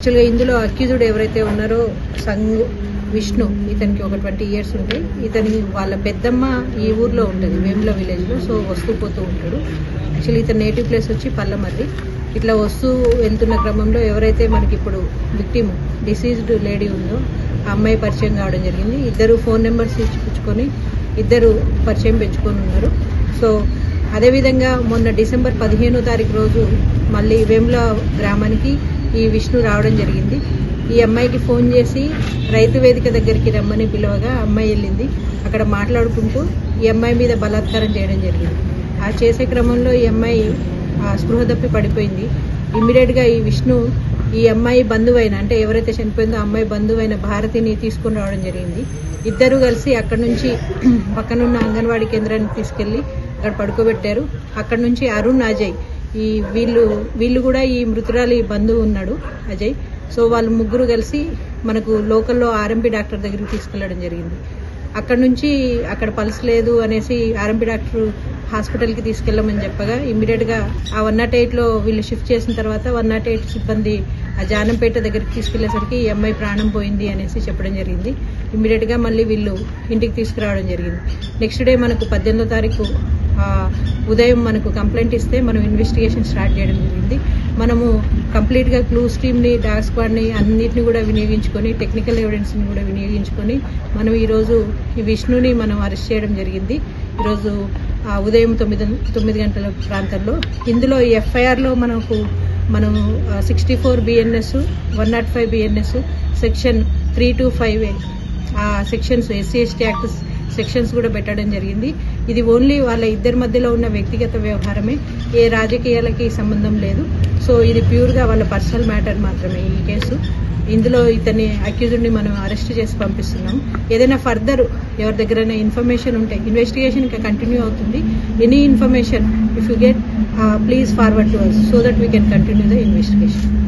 యాక్చువల్గా ఇందులో అక్యూజ్డ్ ఎవరైతే ఉన్నారో సంగు విష్ణు, ఇతనికి ఒక 20 years ఉంటాయి. ఇతని వాళ్ళ పెద్దమ్మ ఈ ఊర్లో ఉంటుంది, వేముల విలేజ్లో. సో వస్తూ పోతూ ఉంటాడు. యాక్చువల్లీ ఇతని నేటివ్ ప్లేస్ వచ్చి పల్లమర్రి. ఇట్లా వస్తూ వెళ్తున్న క్రమంలో ఎవరైతే మనకి ఇప్పుడు విక్టిమ్ డిసీజ్డ్ లేడీ ఉందో ఆ అమ్మాయి పరిచయం కావడం జరిగింది. ఇద్దరు ఫోన్ నెంబర్స్ ఇచ్చిపుచ్చుకొని ఇద్దరు పరిచయం పెంచుకొని ఉన్నారు. సో అదేవిధంగా మొన్న December 15వ తారీఖు రోజు మళ్ళీ వేముల గ్రామానికి ఈ విష్ణు రావడం జరిగింది. ఈ అమ్మాయికి ఫోన్ చేసి రైతు వేదిక దగ్గరికి రమ్మని పిలవగా అమ్మాయి వెళ్ళింది. అక్కడ మాట్లాడుకుంటూ ఈ అమ్మాయి మీద బలాత్కారం చేయడం జరిగింది. ఆ చేసే క్రమంలో ఈ అమ్మాయి స్పృహ తప్పి పడిపోయింది. ఇమ్మీడియట్గా ఈ విష్ణు ఈ అమ్మాయి బంధువైన, అంటే ఎవరైతే చనిపోయిందో ఆ అమ్మాయి బంధువైన భారతిని తీసుకుని రావడం జరిగింది. ఇద్దరు కలిసి అక్కడ నుంచి పక్కనున్న అంగన్వాడీ కేంద్రానికి తీసుకెళ్లి అక్కడ పడుకోబెట్టారు. అక్కడ నుంచి అరుణ్, అజయ్, ఈ వీళ్ళు కూడా ఈ మృతురాలి బంధువు ఉన్నాడు అజయ్. సో వాళ్ళు ముగ్గురు కలిసి మనకు లోకల్లో ఆర్ఎంపీ డాక్టర్ దగ్గరికి తీసుకెళ్లడం జరిగింది. అక్కడ నుంచి అక్కడ పల్స్ లేదు అనేసి ఆర్ఎంపీ డాక్టర్ హాస్పిటల్కి తీసుకెళ్లమని చెప్పగా ఇమ్మీడియట్గా ఆ 108లో వీళ్ళు షిఫ్ట్ చేసిన తర్వాత 108 సిబ్బంది ఆ జానంపేట దగ్గరికి తీసుకెళ్లేసరికి ఈ అమ్మాయి ప్రాణం పోయింది అనేసి చెప్పడం జరిగింది. ఇమ్మీడియట్గా మళ్ళీ వీళ్ళు ఇంటికి తీసుకురావడం జరిగింది. నెక్స్ట్ డే మనకు 18వ తారీఖు ఉదయం మనకు కంప్లైంట్ ఇస్తే మనం ఇన్వెస్టిగేషన్ స్టార్ట్ చేయడం జరిగింది. మనము కంప్లీట్గా క్లూస్ టీమ్ని, డాగ్ స్క్వాడ్ని అన్నిటిని కూడా వినియోగించుకొని, టెక్నికల్ ఎవిడెన్స్ని కూడా వినియోగించుకొని మనం ఈరోజు ఈ విష్ణుని మనం అరెస్ట్ చేయడం జరిగింది. ఈరోజు ఉదయం 9 గంటల ప్రాంతంలో. ఇందులో ఈ ఎఫ్ఐఆర్లో మనం 64 BNS, 105 BNS, సెక్షన్ 325A ఆ సెక్షన్స్, SC/ST యాక్ట్ సెక్షన్స్ కూడా పెట్టడం జరిగింది. ఇది ఓన్లీ వాళ్ళ ఇద్దరి మధ్యలో ఉన్న వ్యక్తిగత వ్యవహారమే, ఏ రాజకీయాలకి సంబంధం లేదు. సో ఇది ప్యూర్గా వాళ్ళ పర్సనల్ మ్యాటర్ మాత్రమే ఈ కేసు. ఇందులో ఇతని అక్యూజ్డ్ని మనం అరెస్ట్ చేసి పంపిస్తున్నాం. ఏదైనా ఫర్దర్ ఎవరి దగ్గరైనా ఇన్ఫర్మేషన్ ఉంటే ఇన్వెస్టిగేషన్ ఇంకా కంటిన్యూ అవుతుంది. Any information if you get please forward to us so that we can continue the investigation.